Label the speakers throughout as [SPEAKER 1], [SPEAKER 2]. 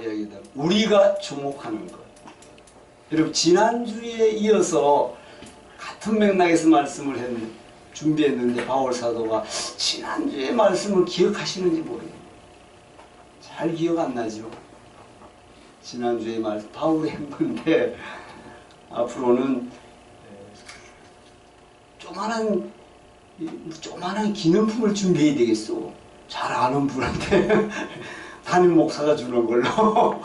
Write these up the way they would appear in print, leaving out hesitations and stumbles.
[SPEAKER 1] 이야기다. 우리가 주목하는 것. 여러분 지난주에 이어서 같은 맥락에서 말씀을 준비했는데 바울 사도가 지난주에 말씀을 기억하시는지 모르겠네요. 잘 기억 안 나죠? 지난주에 말씀 바울이 한 건데 앞으로는 조그만한 기념품을 준비해야 되겠어. 잘 아는 분한테 담임 목사가 주는 걸로.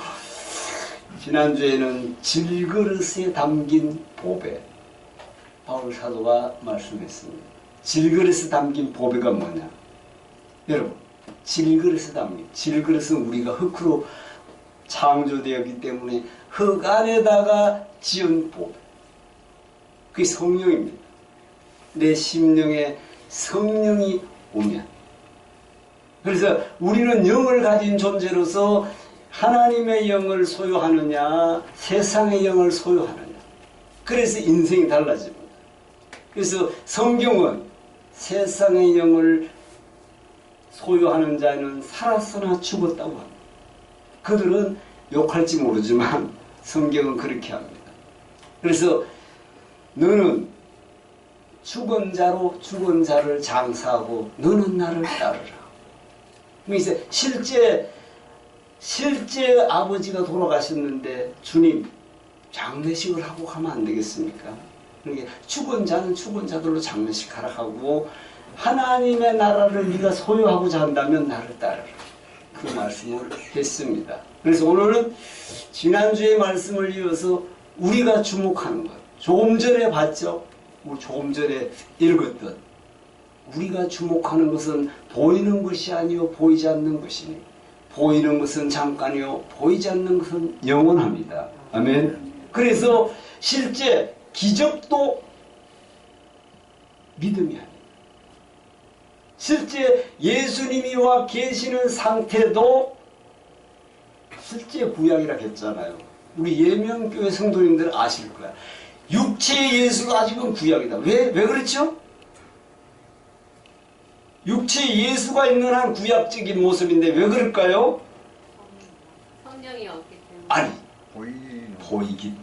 [SPEAKER 1] 지난주에는 질그릇에 담긴 보배, 바울 사도가 말씀했습니다. 질그릇에 담긴 보배가 뭐냐? 여러분, 질그릇에 담긴, 질그릇은 우리가 흙으로 창조되었기 때문에 흙 안에다가 지은 보배, 그게 성령입니다. 내 심령에 성령이 오면, 그래서 우리는 영을 가진 존재로서 하나님의 영을 소유하느냐 세상의 영을 소유하느냐, 그래서 인생이 달라집니다. 그래서 성경은 세상의 영을 소유하는 자는 살았으나 죽었다고 합니다. 그들은 욕할지 모르지만 성경은 그렇게 합니다. 그래서 너는 죽은 자로 죽은 자를 장사하고 너는 나를 따르라. 이제 실제 아버지가 돌아가셨는데 주님 장례식을 하고 가면 안 되겠습니까? 그러니까 죽은 자는 죽은 자들로 장례식 하라 하고, 하나님의 나라를 네가 소유하고자 한다면 나를 따르라, 그 말씀을 했습니다. 그래서 오늘은 지난주의 말씀을 이어서 우리가 주목하는 것, 조금 전에 봤죠? 우리 조금 전에 읽었던, 우리가 주목하는 것은 보이는 것이 아니요 보이지 않는 것이니, 보이는 것은 잠깐이요 보이지 않는 것은 영원합니다. 아멘. 그래서 실제 기적도 믿음이 아닙니다. 실제 예수님이 와 계시는 상태도 실제 구약이라 했잖아요. 우리 예명교회 성도님들 아실 거야. 육체의 예수가 아직은 구약이다. 왜 그렇죠? 육체의 예수가 있는 한 구약적인 모습인데 왜 그럴까요?
[SPEAKER 2] 성령이 없기 때문에.
[SPEAKER 1] 아니, 보이기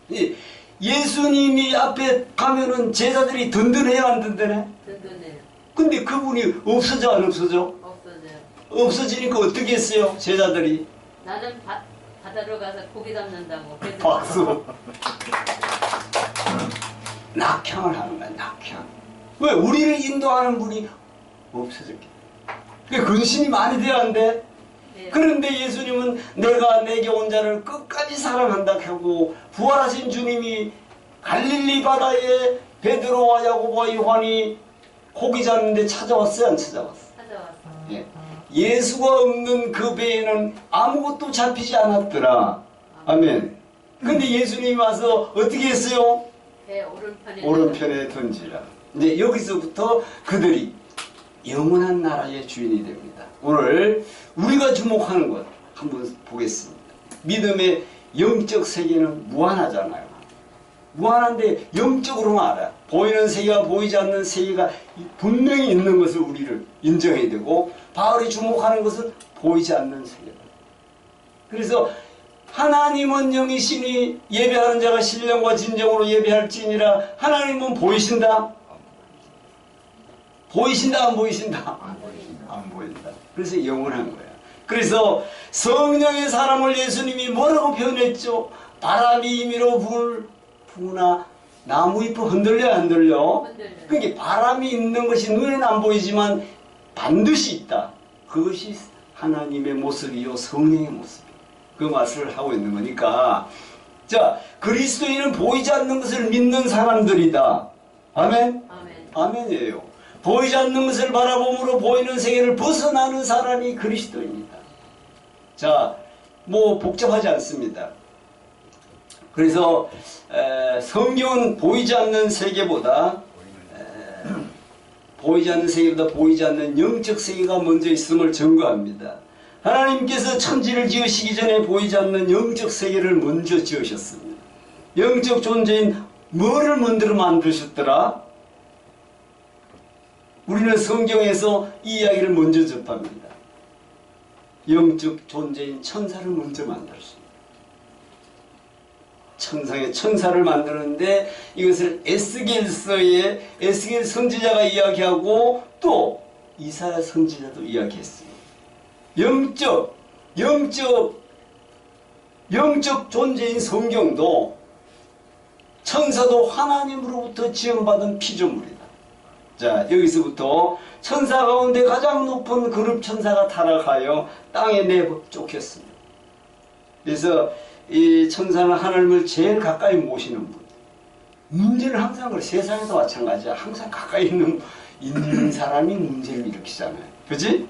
[SPEAKER 1] 때문에. 예수님이 앞에 가면은 제자들이 든든해요, 안 든든해?
[SPEAKER 2] 든든해요.
[SPEAKER 1] 근데 그분이 없어져, 안 없어져?
[SPEAKER 2] 없어져요.
[SPEAKER 1] 없어지니까 어떻게 했어요, 제자들이?
[SPEAKER 2] 나는 바다로 가서 고기 잡는다고.
[SPEAKER 1] 박수. 낙향을 하는 거야, 낙향. 왜? 우리를 인도하는 분이 없어졌기 때문에. 근심이 많이 돼야 한대.
[SPEAKER 2] 네.
[SPEAKER 1] 그런데 예수님은 내가 내게 온 자를 끝까지 사랑한다 하고, 부활하신 주님이 갈릴리 바다에 베드로와 야고보와 요한이 고기 잡는데 찾아왔어요, 안 찾아왔어요?
[SPEAKER 2] 찾아왔어.
[SPEAKER 1] 예. 예수가 없는 그 배에는 아무것도 잡히지 않았더라. 아멘. 근데 예수님이 와서 어떻게 했어요?
[SPEAKER 2] 배
[SPEAKER 1] 오른편에 던지라. 이제 여기서부터 그들이 영원한 나라의 주인이 됩니다. 오늘 우리가 주목하는 것 한번 보겠습니다. 믿음의 영적 세계는 무한하잖아요. 무한한데 영적으로만 알아요. 보이는 세계와 보이지 않는 세계가 분명히 있는 것을 우리를 인정해야 되고, 바울이 주목하는 것은 보이지 않는 세계다. 그래서 하나님은 영이시니 예배하는 자가 신령과 진정으로 예배할지니라. 하나님은 보이신다? 보이신다, 안 보이신다? 안 보인다. 그래서 영원한 거야. 그래서 성령의 사람을 예수님이 뭐라고 표현했죠? 바람이 임의로 부나 나무잎을 흔들려, 안 흔들려? 그러니까 바람이 있는 것이 눈에는 안 보이지만 반드시 있다. 그것이 하나님의 모습이요 성령의 모습이요. 그 말씀을 하고 있는 거니까, 자, 그리스도인은 보이지 않는 것을 믿는 사람들이다. 아멘? 아멘이에요. 보이지 않는 것을 바라봄으로 보이는 세계를 벗어나는 사람이 그리스도입니다. 자, 뭐 복잡하지 않습니다. 그래서 성경은 보이지 않는 세계보다 보이지 않는 영적 세계가 먼저 있음을 증거합니다. 하나님께서 천지를 지으시기 전에 보이지 않는 영적 세계를 먼저 지으셨습니다. 영적 존재인 뭐를 먼저 만드셨더라? 우리는 성경에서 이 이야기를 먼저 접합니다. 영적 존재인 천사를 먼저 만들었습니다. 천사를 만드는데 이것을 에스겔서에 에스겔 선지자가 이야기하고 또 이사야 선지자도 이야기했습니다. 영적 존재인 성경도 천사도 하나님으로부터 지원받은 피조물이다. 자, 여기서부터 천사 가운데 가장 높은 그룹 천사가 타락하여 땅에 내쫓겼습니다. 그래서 이 천사는 하나님을 제일 가까이 모시는 분. 문제는 항상 그래. 세상에도 마찬가지야. 항상 가까이 있는 사람이 문제를 일으키잖아요. 그지?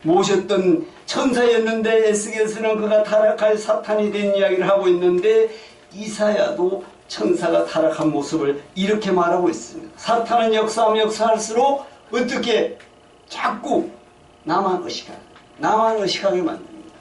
[SPEAKER 1] 모셨던 천사였는데 에스겔서는 그가 타락할 사탄이 된 이야기를 하고 있는데 이사야도 천사가 타락한 모습을 이렇게 말하고 있습니다. 사탄은 역사하면 역사할수록 어떻게 자꾸 나만 의식하게 만듭니다.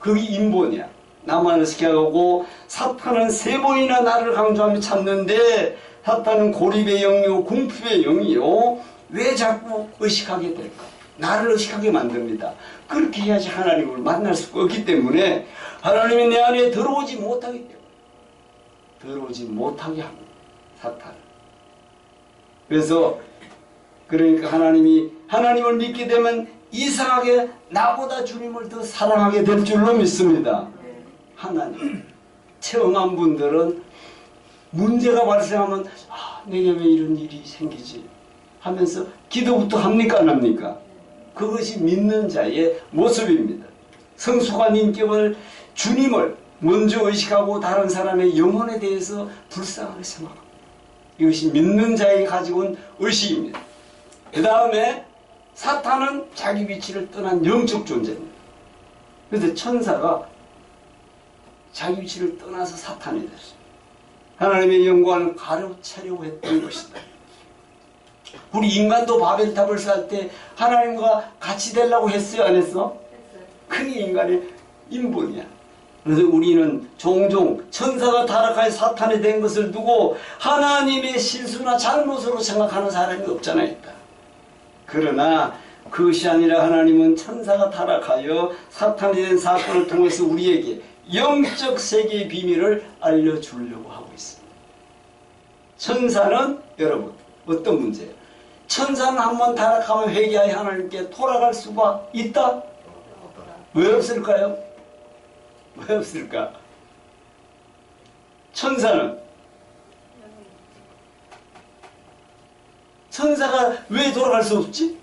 [SPEAKER 1] 그게 인본이야. 나만 의식하고 사탄은 3번이나 나를 강조하며 찾는데 사탄은 고립의 영이요 궁핍의 영이요 왜 자꾸 의식하게 될까? 나를 의식하게 만듭니다. 그렇게 해야지 하나님을 만날 수가 없기 때문에 하나님이 내 안에 들어오지 못하기 때문에 들어오지 못하게 합니다. 사탄을. 그래서 그러니까 하나님을 믿게 되면 이상하게 나보다 주님을 더 사랑하게 될 줄로 믿습니다. 하나님. 체험한 분들은 문제가 발생하면 내게 왜 이런 일이 생기지 하면서 기도부터 합니까 안 합니까? 그것이 믿는 자의 모습입니다. 성숙한 인격을 주님을 먼저 의식하고 다른 사람의 영혼에 대해서 불쌍하게 생각합니다. 이것이 믿는 자에게 가지고 온 의식입니다. 그 다음에 사탄은 자기 위치를 떠난 영적 존재입니다. 그래서 천사가 자기 위치를 떠나서 사탄이 됐어요. 하나님의 영광을 가로채려고 했던 것이다. 우리 인간도 바벨탑을 쌓을 때 하나님과 같이 되려고 했어요, 안 했어? 그게 인간의 인본이야. 그래서 우리는 종종 천사가 타락하여 사탄이 된 것을 두고 하나님의 실수나 잘못으로 생각하는 사람이 없잖아요. 일단. 그러나 그것이 아니라 하나님은 천사가 타락하여 사탄이 된 사건을 통해서 우리에게 영적 세계의 비밀을 알려주려고 하고 있습니다. 천사는 여러분 어떤 문제예요? 천사는 한번 타락하면 회개하여 하나님께 돌아갈 수가 있다? 왜 없을까요? 왜 없을까? 천사가 왜 돌아갈 수 없지?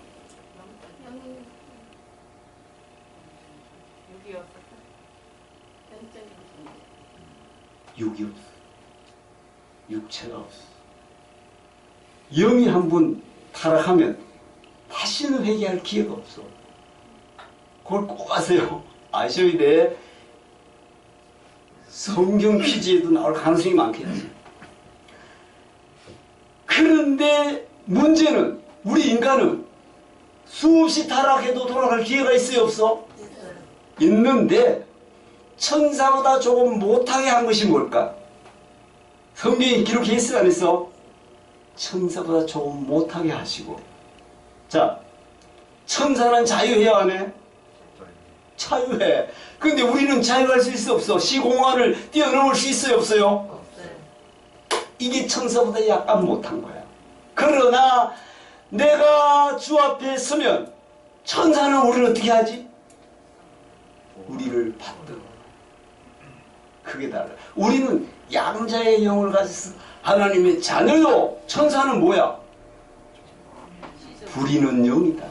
[SPEAKER 1] 육이 없어. 육체가 없어. 영이 한번 타락하면 다시는 회개할 기회가 없어. 그걸 꼭 아세요. 아셔야 돼. 성경 퀴즈에도 나올 가능성이 많겠지. 그런데 문제는 우리 인간은 수없이 타락해도 돌아갈 기회가 있어요, 없어? 있는데 천사보다 조금 못하게 한 것이 뭘까? 성경이 기록해 있어 안 했어? 천사보다 조금 못하게 하시고. 자, 천사는 자유해야 안 해? 자유해. 근데 우리는 자유할 수 있어 없어? 시공간을 뛰어넘을 수 있어요 없어요?
[SPEAKER 2] 없어요.
[SPEAKER 1] 이게 천사보다 약간 못한 거야. 그러나 내가 주 앞에 서면 천사는 우리를 어떻게 하지? 우리를 받든. 그게 달라. 우리는 양자의 영을 가져서 하나님의 자녀요. 천사는 뭐야? 부리는 영이다.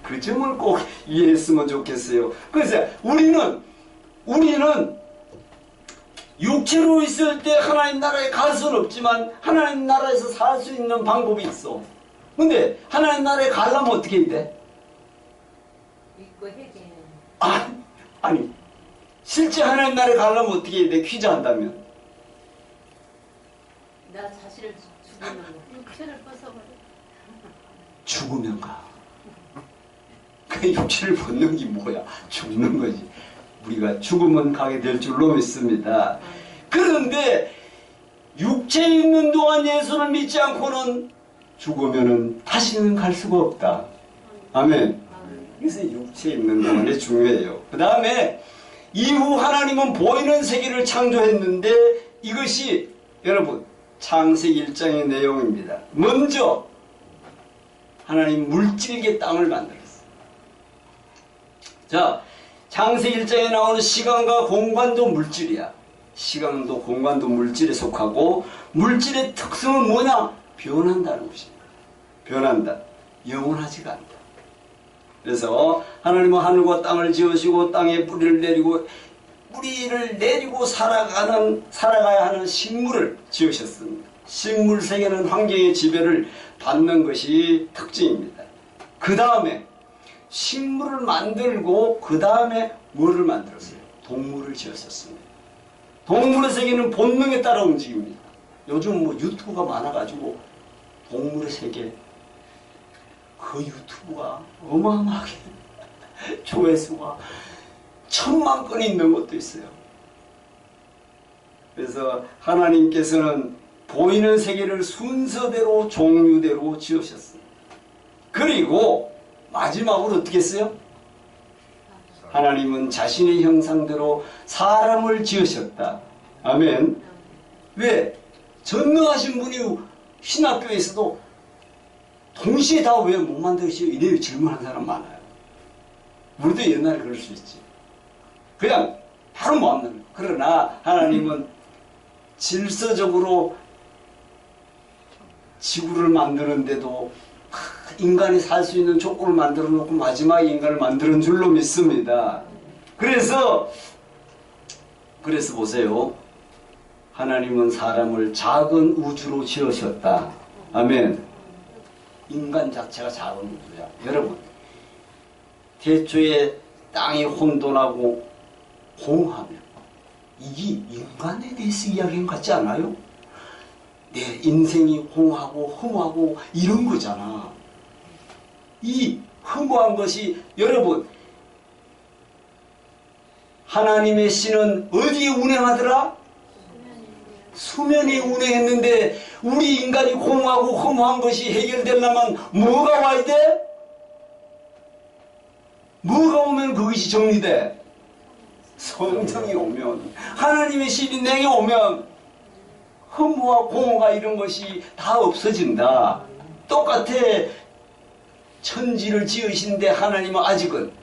[SPEAKER 1] 그 점을 꼭 이해했으면 좋겠어요. 그래서 우리는 육체로 있을 때 하나님 나라에 갈 수는 없지만 하나님 나라에서 살 수 있는 방법이 있어. 근데 하나님 나라에 가려면 어떻게 해야 돼?
[SPEAKER 2] 믿고 회개해.
[SPEAKER 1] 아니 실제 하나님 나라에 가려면 어떻게 해야 돼? 퀴즈 한다면
[SPEAKER 2] 나 자신을 죽이는 거. 육체를 벗어버려.
[SPEAKER 1] 죽으면 가. 그 육체를 벗는 게 뭐야? 죽는 거지. 우리가 죽으면 가게 될 줄로 믿습니다. 그런데 육체에 있는 동안 예수를 믿지 않고는 죽으면은 다시는 갈 수가 없다. 아멘. 그래서 육체에 있는 동안에 중요해요. 그 다음에 이후 하나님은 보이는 세계를 창조했는데 이것이 여러분 창세기 1장의 내용입니다. 먼저 하나님 물질계 땅을 만들었어요. 자, 창세기 1장에 나오는 시간과 공간도 물질이야. 시간도 공간도 물질에 속하고 물질의 특성은 뭐냐? 변한다는 것입니다. 변한다. 영원하지가 않다. 그래서 하나님은 하늘과 땅을 지으시고 땅에 뿌리를 내리고 살아가야 하는 식물을 지으셨습니다. 식물 세계는 환경의 지배를 받는 것이 특징입니다. 그 다음에 식물을 만들고 그 다음에 뭐를 만들었어요? 동물을 지었었습니다. 동물의 세계는 본능에 따라 움직입니다. 요즘 뭐 유튜브가 많아가지고 동물의 세계 그 유튜브가 어마어마하게 조회수가 1000만 건이 있는 것도 있어요. 그래서 하나님께서는 보이는 세계를 순서대로 종류대로 지으셨어요. 그리고 마지막으로 어떻게 했어요? 하나님은 자신의 형상대로 사람을 지으셨다. 아멘. 왜? 전능하신 분이 신학교에서도 동시에 다 왜 못 만드시오? 이래 질문하는 사람 많아요. 우리도 옛날에 그럴 수 있지. 그냥 바로 못 만드는 거예요. 그러나 하나님은 질서적으로 지구를 만드는데도 인간이 살 수 있는 조건을 만들어 놓고 마지막에 인간을 만드는 줄로 믿습니다. 그래서 보세요. 하나님은 사람을 작은 우주로 지으셨다. 아멘. 인간 자체가 작은 우주야. 여러분, 태초에 땅이 혼돈하고 공하면 이게 인간에 대해서 이야기한 것 같지 않아요? 내 인생이 공하고 허무하고 이런 거잖아. 이 허무한 것이 여러분 하나님의 신은 어디에 운행하더라? 수면에 운행했는데 우리 인간이 공하고 허무한 것이 해결되려면 뭐가 와야 돼? 뭐가 오면 그것이 정리돼? 성령이 오면, 하나님의 신이 내게 오면 허무와 공허가 이런 것이 다 없어진다. 똑같아. 천지를 지으신데 하나님은 아직은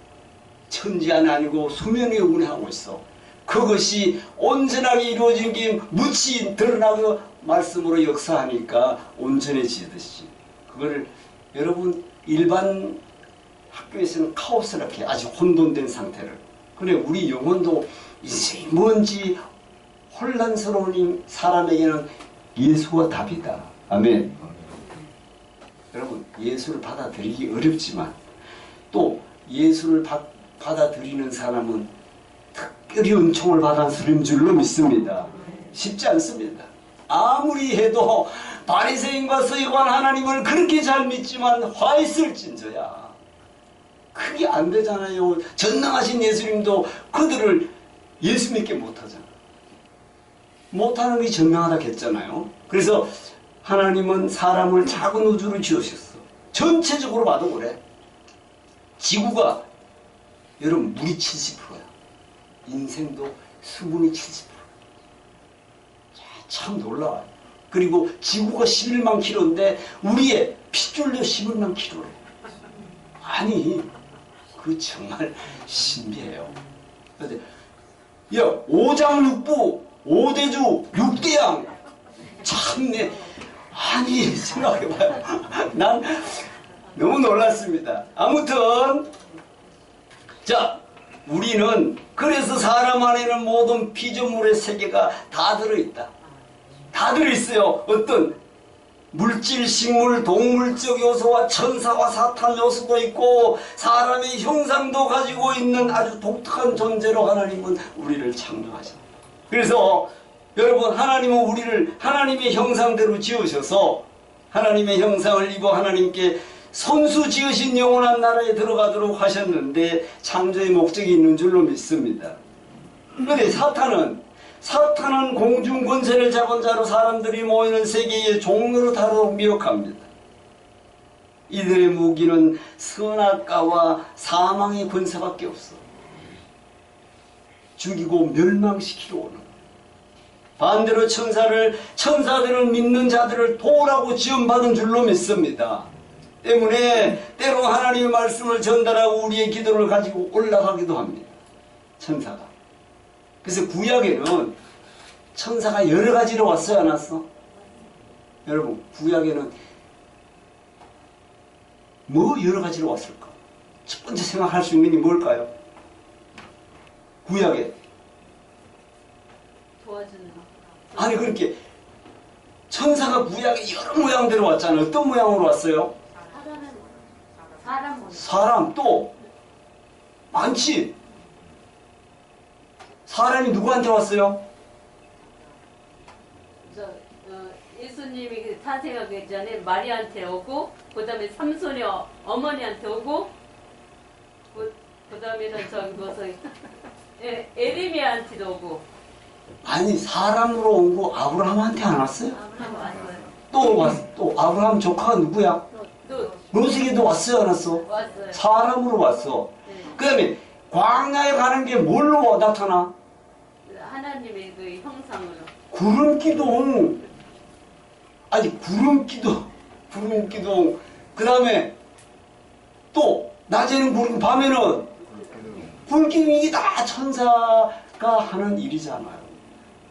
[SPEAKER 1] 천지 안에 아니고 수면 위에 운행하고 있어. 그것이 온전하게 이루어진 게 무치 드러나고 말씀으로 역사하니까 온전해지듯이 그거를 여러분 일반 학교에서는 카오스럽게 아주 혼돈된 상태를. 그래 우리 영혼도 인생이 뭔지 혼란스러운 사람에게는 예수가 답이다. 아멘. 여러분 예수를 받아들이기 어렵지만 또 예수를 받아들이는 사람은 특별히 은총을 받은 사람인 줄로 믿습니다. 쉽지 않습니다. 아무리 해도 바리새인과 서기관 하나님을 그렇게 잘 믿지만 화 있을진저야 그게 안 되잖아요. 전능하신 예수님도 그들을 예수 믿게 못하잖아. 못하는 게 전능하다 했잖아요. 그래서 하나님은 사람을 작은 우주로 지으셨어. 전체적으로 봐도 그래. 지구가 여러분 물이 70%야. 인생도 수분이 70%. 참 놀라워요. 그리고 지구가 11만 킬로인데 우리의 핏줄도 11만 킬로래. 아니 그 정말 신비해요. 근데 야 오장육부 5대주 6대양 참네. 아니 생각해봐요. 난 너무 놀랐습니다. 아무튼 자 우리는 그래서 사람 안에는 모든 피조물의 세계가 다 들어있다. 다 들어있어요. 어떤 물질, 식물, 동물적 요소와 천사와 사탄 요소도 있고 사람의 형상도 가지고 있는 아주 독특한 존재로 하나님은 우리를 창조하셨다. 그래서 여러분 하나님은 우리를 하나님의 형상대로 지으셔서 하나님의 형상을 입어 하나님께 손수 지으신 영원한 나라에 들어가도록 하셨는데 창조의 목적이 있는 줄로 믿습니다. 그런데 사탄은 공중 권세를 잡은 자로 사람들이 모이는 세계의 종로로 다루고 미혹합니다. 이들의 무기는 선악과와 사망의 권세밖에 없어. 죽이고 멸망시키러 오는. 반대로 천사들은 믿는 자들을 도라고 지원받은 줄로 믿습니다. 때문에 때로 하나님의 말씀을 전달하고 우리의 기도를 가지고 올라가기도 합니다. 천사가. 그래서 구약에는 천사가 여러 가지로 왔어요, 안 왔어? 여러분, 구약에는 뭐 여러 가지로 왔을까? 첫 번째 생각할 수 있는 게 뭘까요? 구약에.
[SPEAKER 2] 도와주는 거.
[SPEAKER 1] 아니, 그렇게 천사가 구약에 여러 모양대로 왔잖아요. 어떤 모양으로 왔어요?
[SPEAKER 2] 사람
[SPEAKER 1] 사람, 또 많지. 사람이 누구한테 왔어요?
[SPEAKER 2] 예수님이 그 탄생하기 전에 마리아한테 오고, 그 다음에 삼손의 어머니한테 오고, 그 다음에는 저기 무슨 에리미아한테도 오고.
[SPEAKER 1] 아니, 사람으로 온 거 아브라함한테 안 왔어요?
[SPEAKER 2] 아브라함 왔어요.
[SPEAKER 1] 또 아브라함 조카가 누구야?
[SPEAKER 2] 또
[SPEAKER 1] 모세에게도 왔어요, 안 왔어?
[SPEAKER 2] 왔어요.
[SPEAKER 1] 사람으로 왔어.
[SPEAKER 2] 네.
[SPEAKER 1] 그 다음에 광야에 가는 게 뭘로 나타나?
[SPEAKER 2] 하나님의 그 형상으로.
[SPEAKER 1] 구름기둥. 아니, 구름기둥. 그 다음에 또 낮에는 구름, 밤에는 불기둥. 이게 다 천사가 하는 일이잖아요.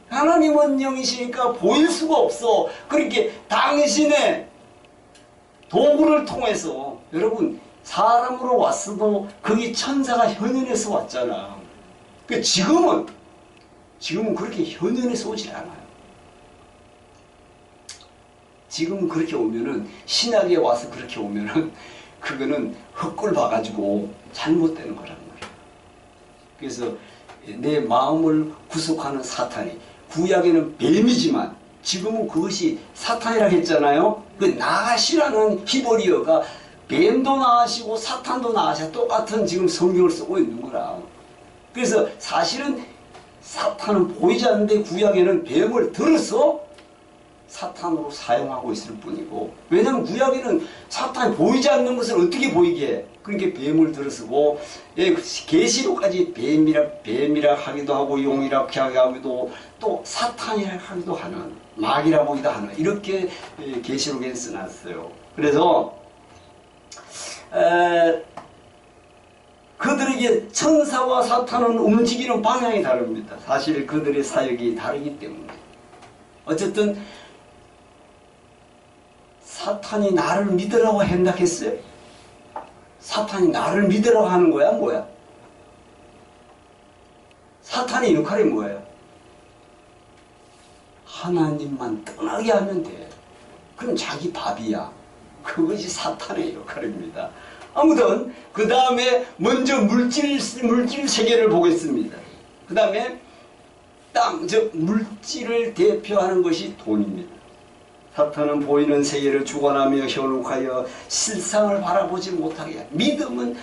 [SPEAKER 1] 하나님은 영이시니까 보일 수가 없어. 그렇게 당신의 도구를 통해서, 여러분, 사람으로 왔어도 거기 천사가 현현해서 왔잖아. 지금은 그렇게 현현해서 오질 않아요. 지금 그렇게 오면은, 신약에 와서 그렇게 오면은 그거는 헛골 봐가지고 잘못되는 거란 말이에요. 그래서 내 마음을 구속하는 사탄이, 구약에는 뱀이지만 지금은 그것이 사탄이라 했잖아요. 그 나하시라는 히브리어가 뱀도 나하시고 사탄도 나하시, 똑같은 지금 성경을 쓰고 있는 거라. 그래서 사실은 사탄은 보이지 않는데 구약에는 뱀을 들어서 사탄으로 사용하고 있을 뿐이고, 왜냐하면 구약에는 사탄이 보이지 않는 것을 어떻게 보이게 해? 그러니까 뱀을 들어쓰고, 계시록까지 뱀이라 하기도 하고, 용이라 하기도, 또 사탄이라 하기도 하는, 마귀라 보기도 하는, 이렇게 계시록에 써놨어요. 그래서 그들에게 천사와 사탄은 움직이는 방향이 다릅니다. 사실 그들의 사역이 다르기 때문에. 어쨌든 사탄이 나를 믿으라고 행동했어요. 사탄이 나를 믿으라고 하는 거야, 뭐야? 사탄의 역할이 뭐예요? 하나님만 떠나게 하면 돼. 그럼 자기 밥이야. 그것이 사탄의 역할입니다. 아무튼 그 다음에 먼저 물질 세계를 보겠습니다. 그 다음에 물질을 대표하는 것이 돈입니다. 사탄은 보이는 세계를 주관하며 현혹하여 실상을 바라보지 못하게 해. 믿음은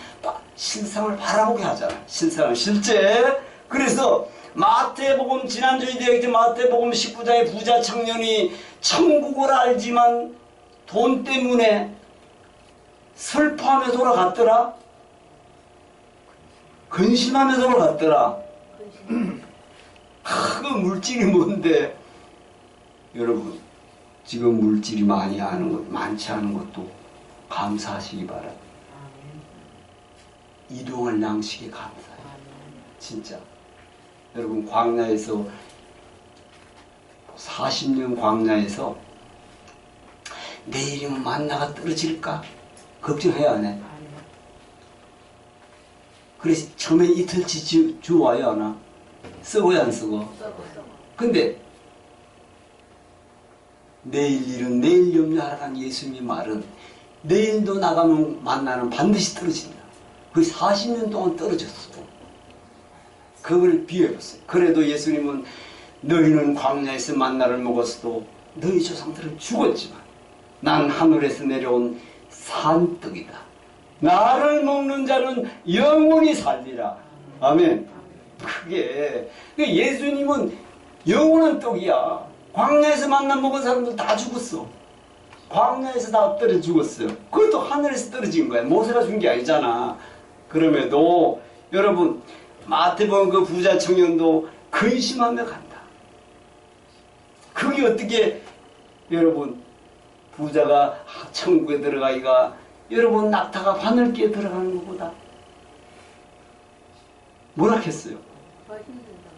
[SPEAKER 1] 실상을 바라보게 하잖아. 실상은 실제. 그래서 마태복음, 지난주에 얘기했던 마태복음 19장의 부자 청년이 천국을 알지만 돈 때문에 슬퍼하며 돌아갔더라. 근심하며 돌아갔더라. 그 물질이 뭔데? 여러분, 지금 물질이 많지 않은 것도 감사하시기 바랍니다. 이동할 양식에 감사해요. 진짜. 여러분, 광야에서 40년 광야에서 내일이면 만나가 떨어질까? 걱정해야 하네. 그래서 처음에 이틀치 주워야 하나? 쓰고야 안 쓰고? 근데 내일 일은 내일 염려하라는 예수님의 말은 내일도 나가면 만나는 반드시 떨어진다. 그 40년 동안 떨어졌어. 그걸 비유해봤어요. 그래도 예수님은 너희는 광야에서 만나를 먹었어도 너희 조상들은 죽었지만 난 하늘에서 내려온 산떡이다. 나를 먹는 자는 영원히 살리라. 아멘. 그게 예수님은 영원한 떡이야. 광야에서 만나 먹은 사람들 다 죽었어. 광야에서 다 떨어져 죽었어요. 그것도 하늘에서 떨어진 거야. 모세가 준 게 아니잖아. 그럼에도 여러분 마태복음 그 부자 청년도 근심하며 간다. 그게 어떻게 여러분 부자가 천국에 들어가기가 여러분 낙타가 바늘기에 들어가는 것보다 뭐라겠어요?
[SPEAKER 2] 더 힘들다.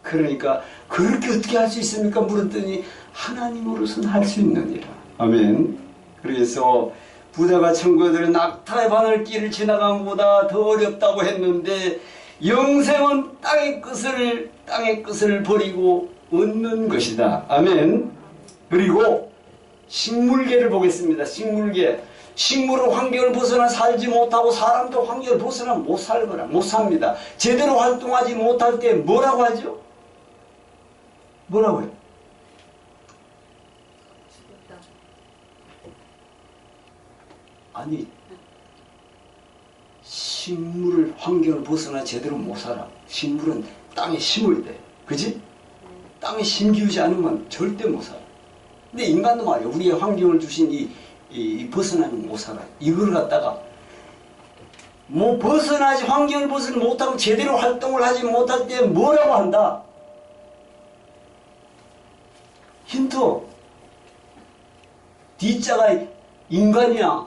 [SPEAKER 1] 그러니까 그렇게 어떻게 할 수 있습니까? 물었더니 하나님으로서는 할 수 있느니라. 아멘. 그래서 부자가 천국에 들어 낙타의 바늘길을 지나간 것보다 더 어렵다고 했는데 영생은 땅의 끝을 버리고 얻는 것이다. 아멘. 그리고 식물계를 보겠습니다. 식물은 환경을 벗어나 살지 못하고 사람도 환경을 벗어나 못 살거나 못 삽니다. 제대로 활동하지 못할 때 뭐라고 하죠? 뭐라고요?
[SPEAKER 2] 죽었다.
[SPEAKER 1] 아니 식물을 환경을 벗어나 제대로 못 살아. 식물은 땅에 심어야 돼. 그지? 땅에 심기우지 않으면 절대 못 살아. 근데 인간도 말이야. 우리의 환경을 주신 이 벗어나면 못 살아. 이걸 갖다가 뭐 벗어나지 환경을 벗어나 못하고 제대로 활동을 하지 못할 때 뭐라고 한다? 힌트. D자가 인간이야.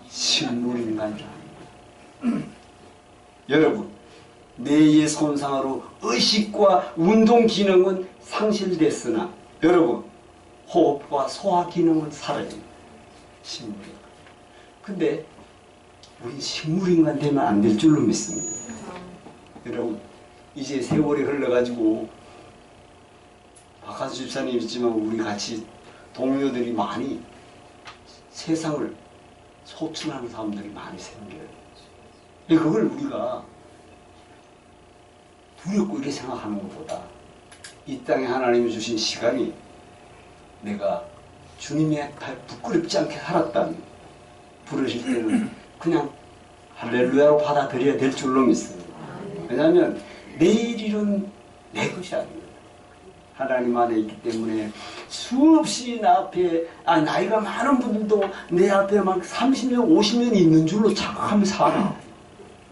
[SPEAKER 1] 식물인간이라. 여러분 뇌의 손상으로 의식과 운동 기능은 상실됐으나 여러분 호흡과 소화 기능은 살아요. 식물인간. 근데 우리 식물인간 되면 안 될 줄로 믿습니다. 여러분 이제 세월이 흘러가지고 박하수 집사님 있지만 우리 같이 동료들이 많이 세상을 소춘하는 사람들이 많이 생겨요. 그걸 우리가 두렵고 이렇게 생각하는 것보다 이 땅에 하나님이 주신 시간이 내가 주님의 발 부끄럽지 않게 살았다면 부르실 때는 그냥 할렐루야로 받아들여야 될 줄로 믿습니다. 왜냐하면 내일 일은 내 것이 아닙니다. 하나님 안에 있기 때문에 수없이 나이가 많은 분들도 내 앞에 막 30년, 50년이 있는 줄로 착하면 살아.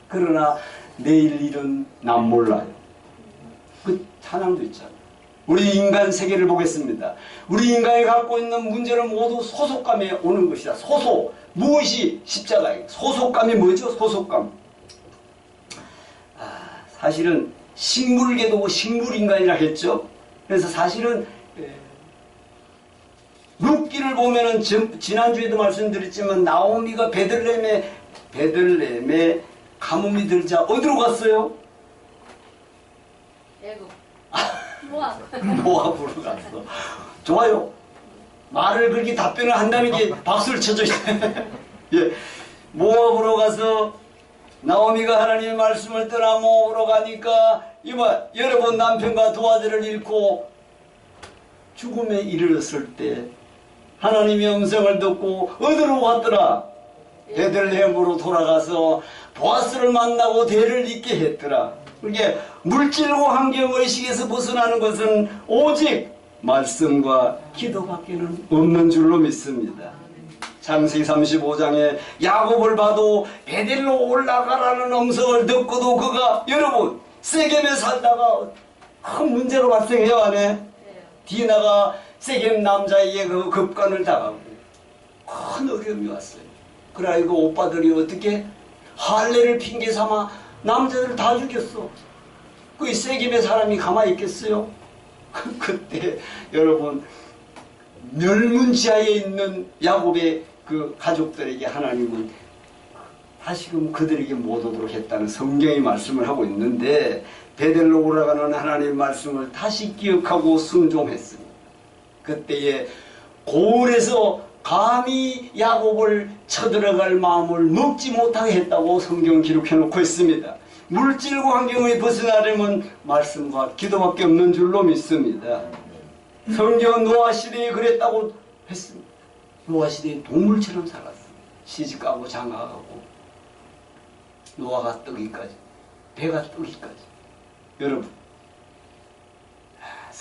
[SPEAKER 1] 그러나 내일 일은 난 몰라요. 그 찬양도 있잖아요. 우리 인간 세계를 보겠습니다. 우리 인간이 갖고 있는 문제는 모두 소속감에 오는 것이다. 무엇이 십자가예요? 소속감이 뭐죠? 소속감. 사실은 식물계도 식물인간이라 했죠. 그래서 사실은 룻기를 보면은 지난주에도 말씀드렸지만 나오미가 베들레헴에 가뭄이 들자 어디로 갔어요?
[SPEAKER 2] 애국. 모압.
[SPEAKER 1] 모압으로 갔어. 좋아요. 말을 그렇게 답변을 한다는 게 박수를 쳐줘야 돼. 예. 모압으로 가서 나오미가 하나님의 말씀을 떠나 모압으로 가니까 이봐 여러분 남편과 두 아들을 잃고 죽음에 이르렀을 때 하나님의 음성을 듣고 어디로 갔더라? 베들레헴으로 돌아가서 보아스를 만나고 대를 잇게 했더라. 그게 물질과 환경 의식에서 벗어나는 것은 오직 말씀과 기도밖에는 없는 줄로 믿습니다. 창세기 35장에 야곱을 봐도 베델로 올라가라는 음성을 듣고도 그가 여러분 세겜에 살다가 큰 문제가 발생해요. 안에 디나가 세겜 남자에게 그 급간을 당하고 큰 어려움이 왔어요. 그래 그 오빠들이 어떻게 할례를 핑계 삼아 남자들 다 죽였어. 그 세겜의 사람이 가만히 있겠어요? 그때 여러분 멸문지하에 있는 야곱의 그 가족들에게 하나님은 다시금 그들에게 못 오도록 했다는 성경의 말씀을 하고 있는데 베델로 올라가는 하나님의 말씀을 다시 기억하고 순종했습니다. 그때에 고을에서 감히 야곱을 쳐들어갈 마음을 먹지 못하게 했다고 성경 기록해 놓고 있습니다. 물질과 환경을 벗어나려면 말씀과 기도밖에 없는 줄로 믿습니다. 성경은 노아 시대에 그랬다고 했습니다. 노아 시대에 동물처럼 살았습니다. 시집가고 장가가고 노아가 뜨기까지 배가 뜨기까지. 여러분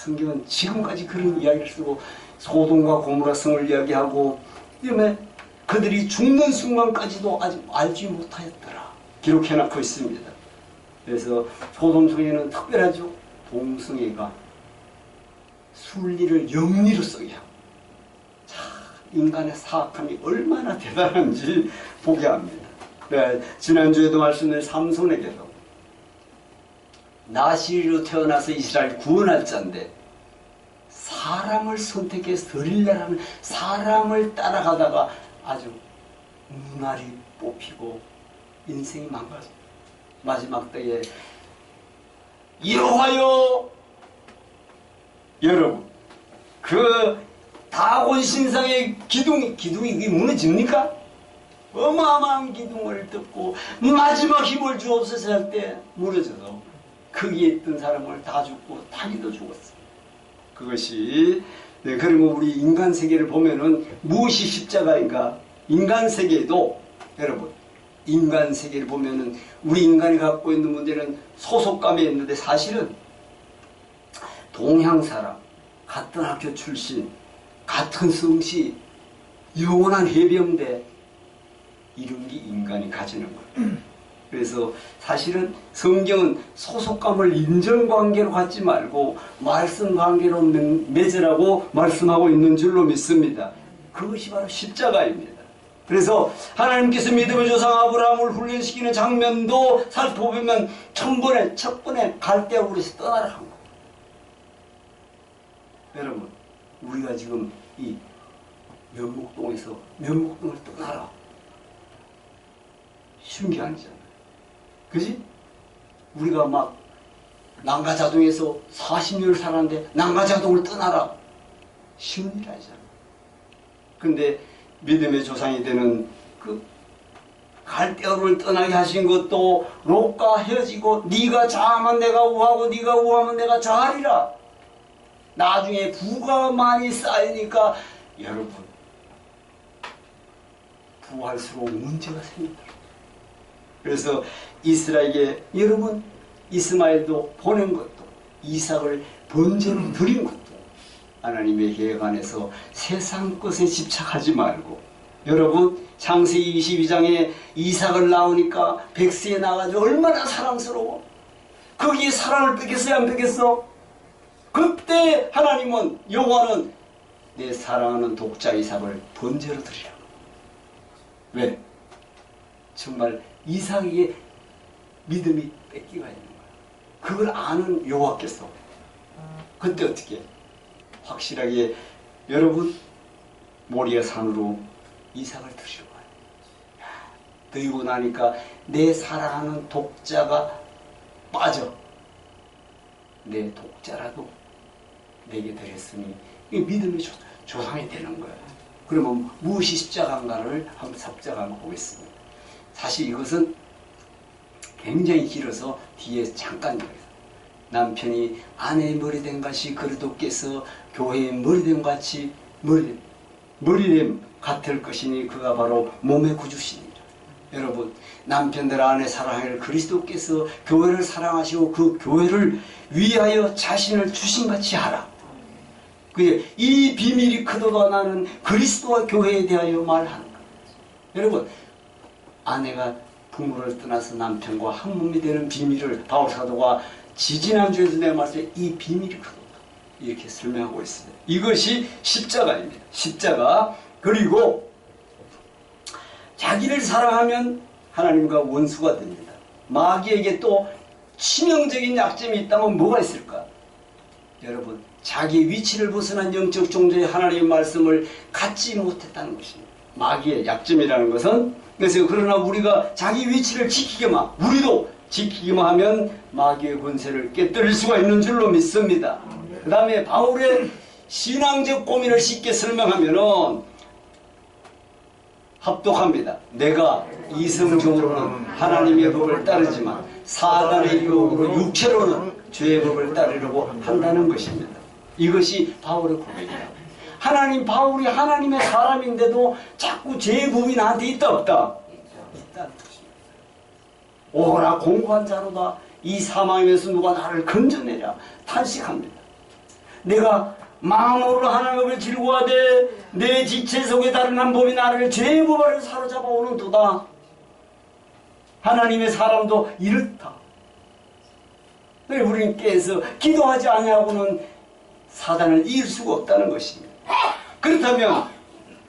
[SPEAKER 1] 성경은 지금까지 그런 이야기를 쓰고 소돔과 고모라 성을 이야기하고 그다음에 그들이 죽는 순간까지도 아직 알지 못하였더라 기록해놓고 있습니다. 그래서 소돔 성에는 특별하죠. 동성애가 순리를 영리로 쓰게 하고 자, 인간의 사악함이 얼마나 대단한지 보게 합니다. 네, 지난주에도 말씀드린 삼손에게도 나시리로 태어나서 이스라엘 구원할 자인데 사람을 선택해서 드릴래라는 사람을 따라가다가 아주 눈알이 뽑히고 인생이 망가졌습니다. 마지막 때에 여호와여 여러분 그 다곤 신상의 기둥이 그게 무너집니까? 어마어마한 기둥을 뜯고 마지막 힘을 주옵소서 할 때 무너져서 거기에 있던 사람을 다 죽고 다리도 죽었어. 그것이 네, 그리고 우리 인간 세계를 보면은 무엇이 십자가인가? 인간 세계도 여러분 인간 세계를 보면은 우리 인간이 갖고 있는 문제는 소속감이 있는데 사실은 동양 사람, 같은 학교 출신, 같은 성씨, 영원한 해병대 이런 게 인간이 가지는 거예요. 그래서 사실은 성경은 소속감을 인정관계로 갖지 말고 말씀관계로 맺으라고 말씀하고 있는 줄로 믿습니다. 그것이 바로 십자가입니다. 그래서 하나님께서 믿음의 조상 아브라함을 훈련시키는 장면도 살펴보면 첫 번에 갈대아우르에서 떠나라 한 거예요. 여러분 우리가 지금 이 면목동에서 면목동을 떠나라 쉬운 게 아니잖아요. 그지? 우리가 막 난가자동에서 40년을 살았는데 난가자동을 떠나라 쉬운 일 아니잖아요. 근데 믿음의 조상이 되는 그 갈대아우르를 떠나게 하신 것도 롯과 헤어지고 네가 좌하면 내가 우하고 네가 우하면 내가 좌하리라. 나중에 부가 많이 쌓이니까 여러분 부할수록 문제가 생긴다. 그래서 이스라엘에게 여러분 이스마엘도 보낸 것도 이삭을 번제로 드린 것도 하나님의 계획 안에서 세상 것에 집착하지 말고 여러분 창세기 22장에 이삭을 낳으니까 백세에 나가지고 얼마나 사랑스러워. 거기에 사랑을 뺏겼어요 안 뺏겼어? 그때 하나님은 여호와는 내 사랑하는 독자 이삭을 번제로 드리라고. 왜? 정말 이삭에게 믿음이 뺏기가 있는 거야. 그걸 아는 여호와께서 그때 어떻게 확실하게 여러분 모리아 산으로 이삭을 드리러 가요. 드리고 나니까 내 사랑하는 독자가 빠져. 내 독자라도 내게 드렸으니 이 믿음의 조상이 되는 거예요. 그러면 무엇이 십자가인가를 한번 십자가 한번 보겠습니다. 사실 이것은 굉장히 길어서 뒤에 잠깐 얘기해요. 남편이 아내의 머리됨 같이 그리스도께서 교회의 머리됨 같이 머리됨 같을 것이니 그가 바로 몸의 구주시니라. 여러분 남편들 아내 사랑할 그리스도께서 교회를 사랑하시고 그 교회를 위하여 자신을 주신같이 하라. 이 비밀이 크도다 나는 그리스도와 교회에 대하여 말하는 것. 여러분 아내가 부모를 떠나서 남편과 한 몸이 되는 비밀을 바울사도가 지지난주에도 내가 말했을 때 이 비밀이 크도다 이렇게 설명하고 있습니다. 이것이 십자가입니다. 십자가. 그리고 자기를 사랑하면 하나님과 원수가 됩니다. 마귀에게 또 치명적인 약점이 있다면 뭐가 있을까? 여러분 자기 위치를 벗어난 영적 종자의 하나님의 말씀을 갖지 못했다는 것입니다. 마귀의 약점이라는 것은 그래서 그러나 우리가 자기 위치를 지키기만 우리도 지키기만 하면 마귀의 권세를 깨뜨릴 수가 있는 줄로 믿습니다. 그 다음에 바울의 신앙적 고민을 쉽게 설명하면은 합독합니다. 내가 이성적으로는 하나님의 법을 따르지만 사단의 유혹으로 육체로는 죄의 법을 따르려고 한다는 것입니다. 이것이 바울의 고백이다. 바울이 하나님의 사람인데도 자꾸 죄의 법이 나한테 있다 없다? 있다는 것입니다. 오라 공고한 자로다. 이 사망에서 누가 나를 건져내랴 탄식합니다. 내가 마음으로 하나님을 즐거워하되 내 지체 속에 다른 한 법이 나를 죄의 고발을 사로잡아 오는 도다. 하나님의 사람도 이렇다. 우리는 깨서 기도하지 아니하고는 사단을 이길 수가 없다는 것입니다. 그렇다면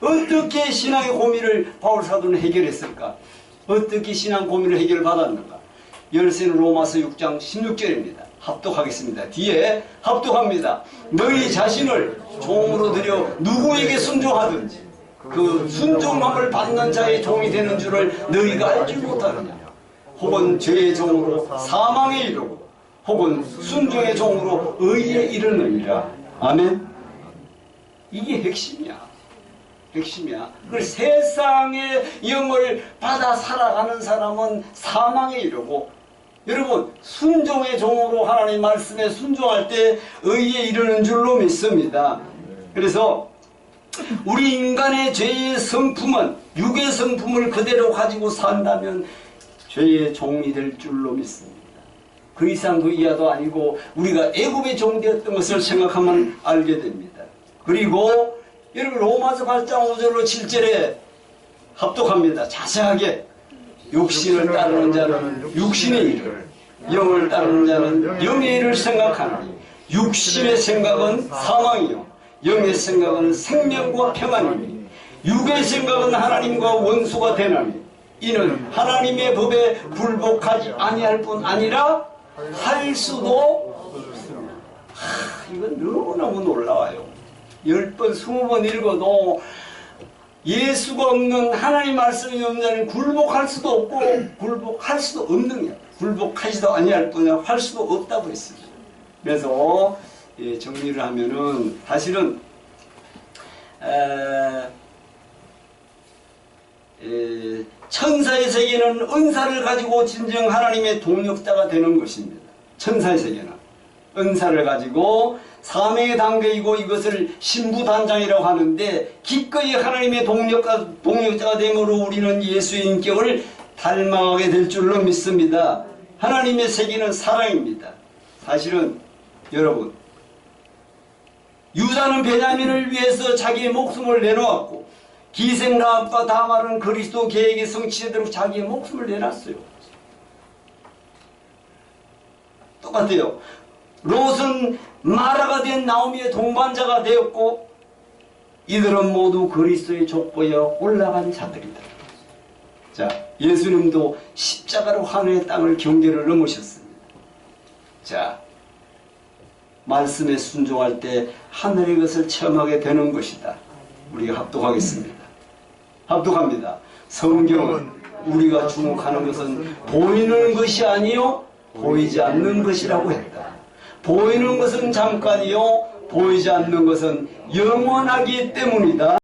[SPEAKER 1] 어떻게 신앙의 고민을 바울 사도는 해결했을까? 어떻게 신앙 고민을 해결받았는가? 열쇠는 로마서 6장 16절입니다. 합독하겠습니다. 뒤에 합독합니다. 너희 자신을 종으로 들여 누구에게 순종하든지 그 순종함을 받는 자의 종이 되는 줄을 너희가 알지 못하느냐? 혹은 죄의 종으로 사망에 이르고 혹은 순종의 종으로 의에 이르느니라. 아멘. 이게 핵심이야. 핵심이야. 그 세상의 영을 받아 살아가는 사람은 사망에 이르고, 여러분 순종의 종으로 하나님 말씀에 순종할 때 의에 이르는 줄로 믿습니다. 그래서 우리 인간의 죄의 성품은, 육의 성품을 그대로 가지고 산다면 죄의 종이 될 줄로 믿습니다. 그 이상도 이하도 아니고 우리가 애굽의 종 되었던 것을 생각하면 알게 됩니다. 그리고 여러분 로마서 8장 5절로 7절에 합독합니다. 자세하게 육신을 따르는 자는 육신의 일을, 영을 따르는 자는 영의 일을 생각하나니 육신의 생각은 사망이요 영의 생각은 생명과 평안이니 육의 생각은 하나님과 원수가 되나니 이는 하나님의 법에 굴복하지 아니할 뿐 아니라 할 수도 없습니다. 이건 너무너무 놀라워요. 10번, 20번 읽어도 예수가 없는, 하나님 말씀이 없는 자는 굴복할 수도 없고 굴복할 수도 없는 거야. 굴복하지도 아니할 뿐이야 할 수도 없다고 했습니다. 그래서 정리를 하면은 사실은 천사의 세계는 은사를 가지고 진정 하나님의 동력자가 되는 것입니다. 천사의 세계는 은사를 가지고 사명의 단계이고 이것을 신부단장이라고 하는데, 기꺼이 하나님의 동력자가 됨으로 우리는 예수의 인격을 닮아가게 될 줄로 믿습니다. 하나님의 세계는 사랑입니다. 사실은 여러분, 유다는 베냐민을 위해서 자기의 목숨을 내놓았고 기생 라합과 다말은 그리스도 계획의 성취되도록 자기의 목숨을 내놨어요. 똑같아요. 롯은 마라가 된 나오미의 동반자가 되었고 이들은 모두 그리스도의 족보에 올라간 자들이다. 자, 예수님도 십자가로 하늘의 땅을 경계를 넘으셨습니다. 자, 말씀에 순종할 때 하늘의 것을 체험하게 되는 것이다. 우리가 합독하겠습니다. 합독합니다. 성경은 우리가 주목하는 것은 보이는 것이 아니요 보이지 않는 것이라고 했다. 보이는 것은 잠깐이요 보이지 않는 것은 영원하기 때문이다.